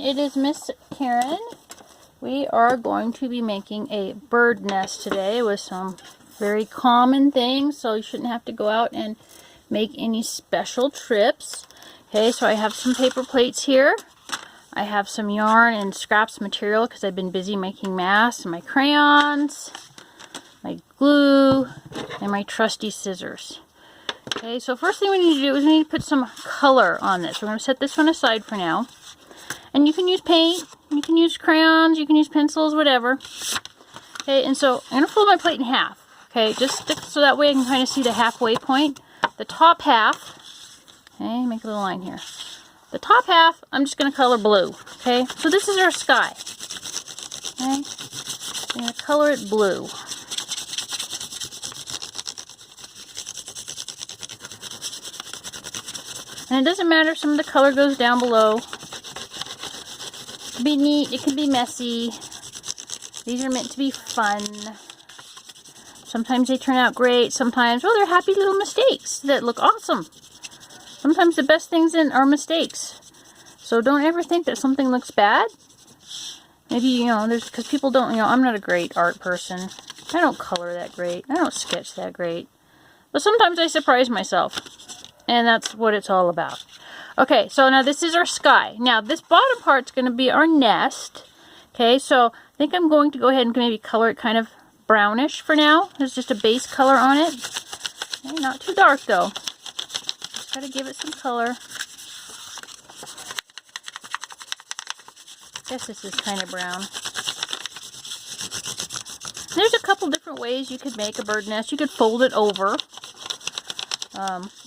everyone, it is Miss Karen. We are going to be making a bird nest today with some very common things, so you shouldn't have to go out and make any special trips. Okay, so I have some paper plates here. I have some yarn and scraps material because I've been busy making masks, and my crayons, my glue, and my trusty scissors. Okay, so first thing we need to do is we need to put some color on this. We're going to set this one aside for now. And you can use paint, you can use crayons, you can use pencils, whatever. Okay, and so I'm going to fold my plate in half. Okay, just so that way I can kind of see the halfway point. The top half, okay, make a little line here. The top half, I'm just going to color blue. Okay, so this is our sky. Okay, I'm going to color it blue. And it doesn't matter if some of the color goes down below. It can be neat, it can be messy. These are meant to be fun. Sometimes they turn out great, sometimes, well, they're happy little mistakes that look awesome. Sometimes the best things are mistakes. So don't ever think that something looks bad. Maybe, you know, because people don't, you know, I'm not a great art person. I don't color that great. I don't sketch that great. But sometimes I surprise myself. And that's what it's all about. Okay, so now this is our sky. Now this bottom part's going to be our nest. Okay, so I think I'm going to go ahead and maybe color it kind of brownish for now. There's just a base color on it. Okay, not too dark though. Just got to give it some color. I guess this is kind of brown. There's a couple different ways you could make a bird nest. You could fold it over.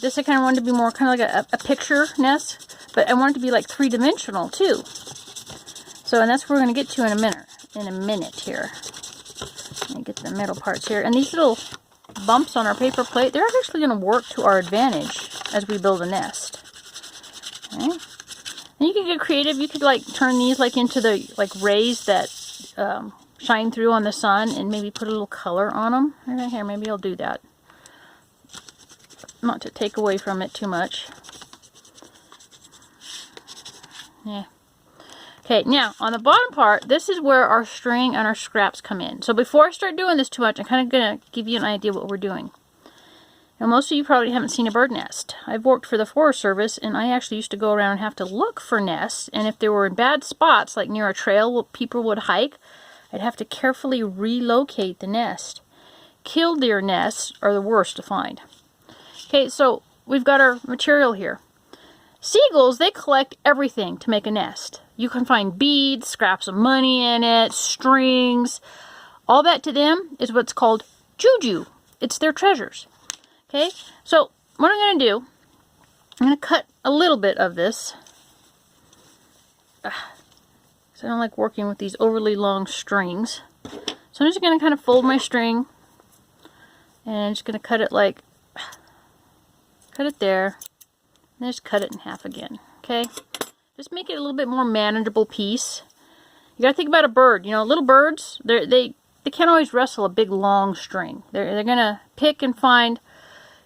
This I kind of wanted to be more kind of like a picture nest, but I want it to be like three-dimensional too. So, and that's what we're going to get to in a minute here. Let me get the middle parts here. And these little bumps on our paper plate, they're actually going to work to our advantage as we build a nest. Okay. And you can get creative. You could like turn these like into the like rays that shine through on the sun, and maybe put a little color on them. Right here, maybe I'll do that. Not to take away from it too much. Yeah. Okay, now on the bottom part, this is where our string and our scraps come in. So before I start doing this too much, I'm kind of going to give you an idea what we're doing. Now most of you probably haven't seen a bird nest. I've worked for the Forest Service, and I actually used to go around and have to look for nests, and if they were in bad spots, like near a trail where people would hike, I'd have to carefully relocate the nest. Killdeer nests are the worst to find. Okay, so we've got our material here. Seagulls, they collect everything to make a nest. You can find beads, scraps of money in it, strings. All that to them is what's called juju. It's their treasures. Okay, so what I'm going to do, I'm going to cut a little bit of this. Because I don't like working with these overly long strings. So I'm just going to kind of fold my string. And I'm just going to cut it like... Cut it there, and just cut it in half again, okay? Just make it a little bit more manageable piece. You gotta think about a bird. You know, little birds, they can't always wrestle a big long string. They're gonna pick and find,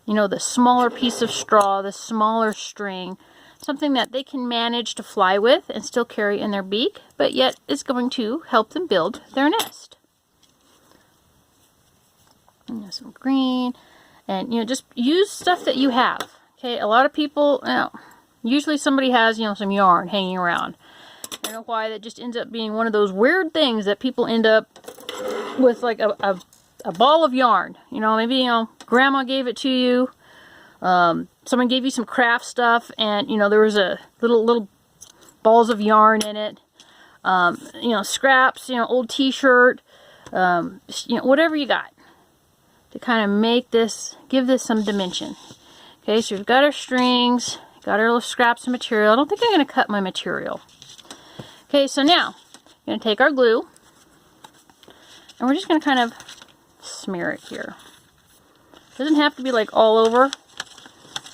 you know, the smaller piece of straw, the smaller string, something that they can manage to fly with and still carry in their beak, but yet is going to help them build their nest. And some green. And, you know, just use stuff that you have. Okay, a lot of people, you know, usually somebody has, you know, some yarn hanging around. I don't know why that just ends up being one of those weird things that people end up with, like a ball of yarn. You know, maybe, you know, grandma gave it to you. Someone gave you some craft stuff, and, you know, there was a little balls of yarn in it. You know, scraps, you know, old t-shirt, you know, whatever you got. To kind of make this, give this some dimension. Okay, so we've got our strings, got our little scraps of material. I don't think I'm going to cut my material. Okay, so now, I'm going to take our glue, and we're just going to kind of smear it here. It doesn't have to be like all over,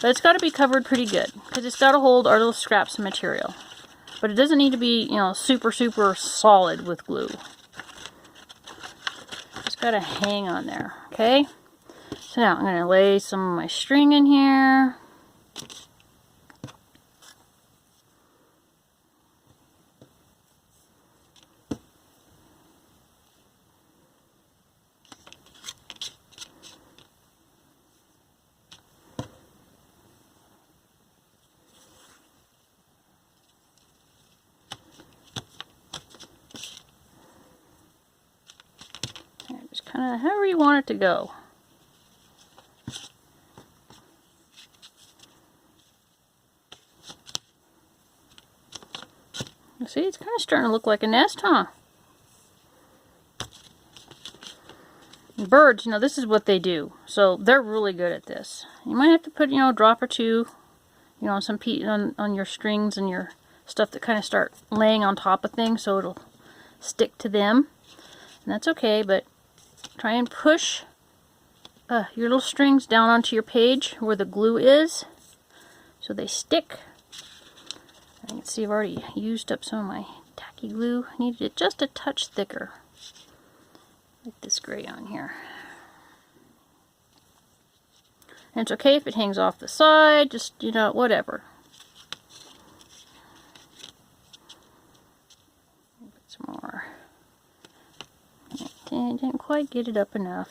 but it's got to be covered pretty good, because it's got to hold our little scraps of material. But it doesn't need to be, you know, super solid with glue. Got to hang on there, okay? So now I'm going to lay some of my string in here. kind of however you want it to go. See, it's kind of starting to look like a nest, huh? And birds, you know, this is what they do. So they're really good at this. You might have to put, you know, a drop or two, you know, some on your strings and your stuff that kind of start laying on top of things so it'll stick to them. And that's okay, but try and push your little strings down onto your page where the glue is so they stick. You can see I've already used up some of my tacky glue. I needed it just a touch thicker. Like this gray on here. And it's okay if it hangs off the side, just, you know, whatever. Put some more. Didn't quite get it up enough.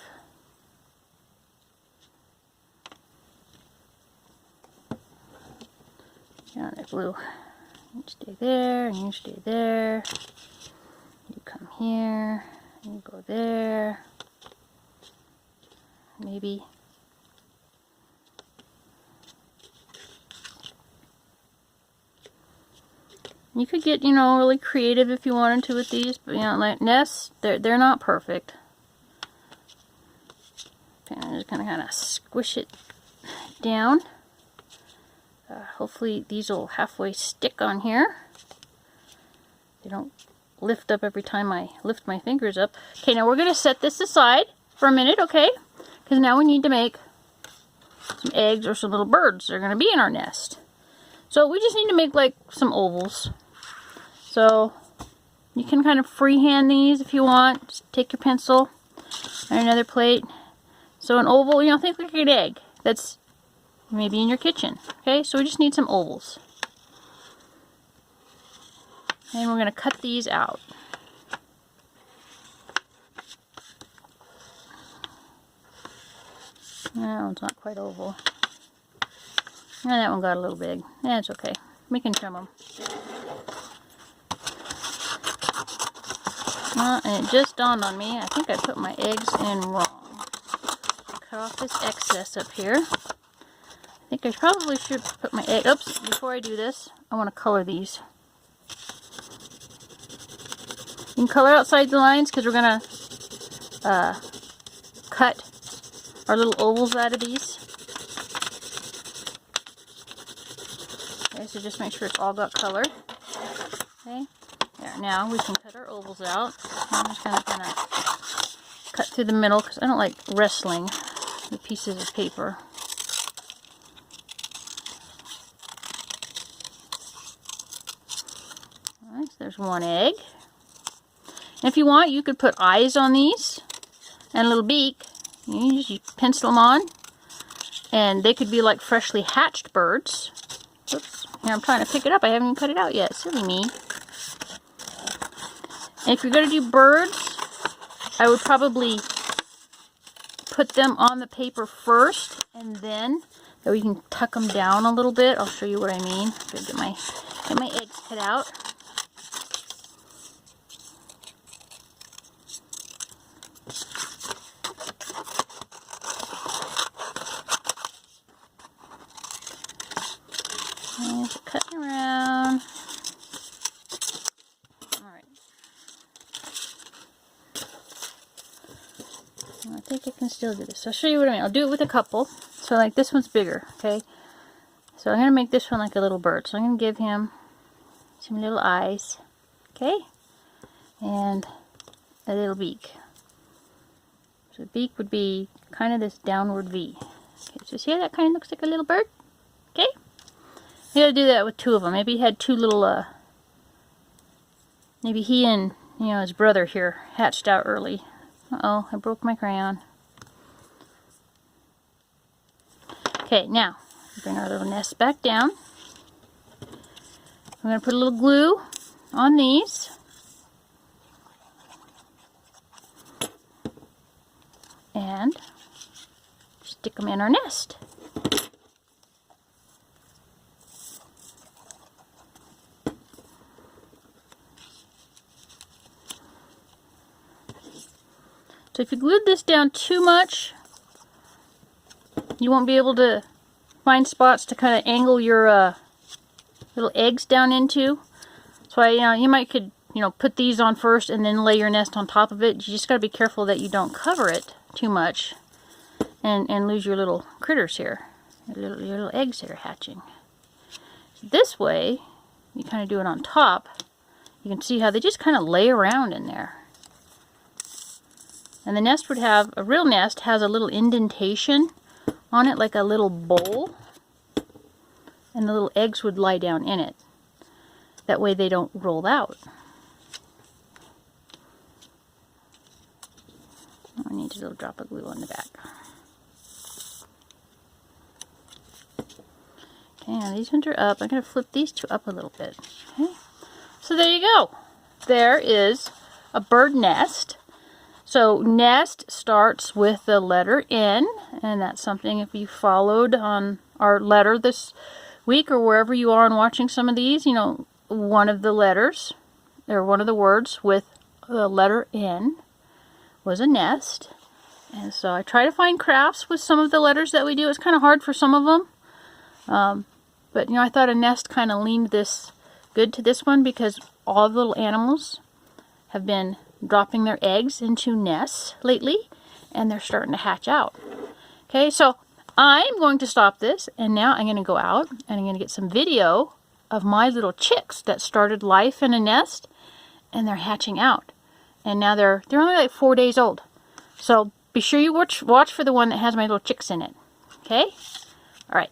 Down that glue. You stay there, and you stay there. You come here, and you go there. Maybe. You could get, you know, really creative if you wanted to with these, but, you know, like nests, they're not perfect. Okay, I'm just gonna kind of squish it down. Hopefully these will halfway stick on here. They don't lift up every time I lift my fingers up. Okay, now we're going to set this aside for a minute, okay? Because now we need to make some eggs or some little birds that are going to be in our nest. So we just need to make like some ovals. So you can kind of freehand these if you want. Just take your pencil and another plate. So an oval, you know, think like an egg. That's maybe in your kitchen. Okay, so we just need some ovals. And we're going to cut these out. That one's not quite oval. And that one got a little big. Yeah, it's okay. We can trim them. And it just dawned on me, I think I put my eggs in wrong. Cut off this excess up here. I think I probably should put my egg. Oops, before I do this, I want to color these. You can color outside the lines because we're going to cut our little ovals out of these. Okay, so just make sure it's all got color. Okay, there, now we can cut our ovals out. I'm just going to kind of cut through the middle because I don't like wrestling the pieces of paper. Alright, so there's one egg. And if you want, you could put eyes on these and a little beak. You just pencil them on, and they could be like freshly hatched birds. Oops, here I'm trying to pick it up. I haven't even cut it out yet. Silly me. And if you're going to do birds, I would probably put them on the paper first, and then we can tuck them down a little bit. I'll show you what I mean. Get my eggs cut out. And just cutting around. Alright. I think I can still do this. I'll show you what I mean. I'll do it with a couple. So like this one's bigger, okay? So I'm going to make this one like a little bird. So I'm going to give him some little eyes, okay? And a little beak. So the beak would be kind of this downward V. Okay, so see how that kind of looks like a little bird? Okay? You gotta do that with two of them. Maybe he had two little, maybe he and, you know, his brother here hatched out early. Uh-oh, I broke my crayon. Okay, now, bring our little nest back down. I'm gonna put a little glue on these. And stick them in our nest. So if you glued this down too much, you won't be able to find spots to kind of angle your little eggs down into. So you could put these on first and then lay your nest on top of it. You just got to be careful that you don't cover it too much and lose your little critters here, your little eggs that are hatching. So this way, you kind of do it on top. You can see how they just kind of lay around in there. And the nest would have, a real nest has a little indentation on it, like a little bowl. And the little eggs would lie down in it. That way they don't roll out. I need a little drop of glue on the back. Okay, now these ones are up. I'm going to flip these two up a little bit. Okay. So there you go. There is a bird nest. So nest starts with the letter N, and that's something if you followed on our letter this week or wherever you are and watching some of these, one of the letters or one of the words with the letter N was a nest. And so I try to find crafts with some of the letters that we do. It's kind of hard for some of them. But I thought a nest kind of leaned this good to this one because all the little animals have been dropping their eggs into nests lately, and they're starting to hatch out. Okay, so I'm going to stop this, and now I'm going to go out and I'm going to get some video of my little chicks that started life in a nest, and they're hatching out. And now they're only like 4 days old. So be sure you watch for the one that has my little chicks in it. Okay? All right.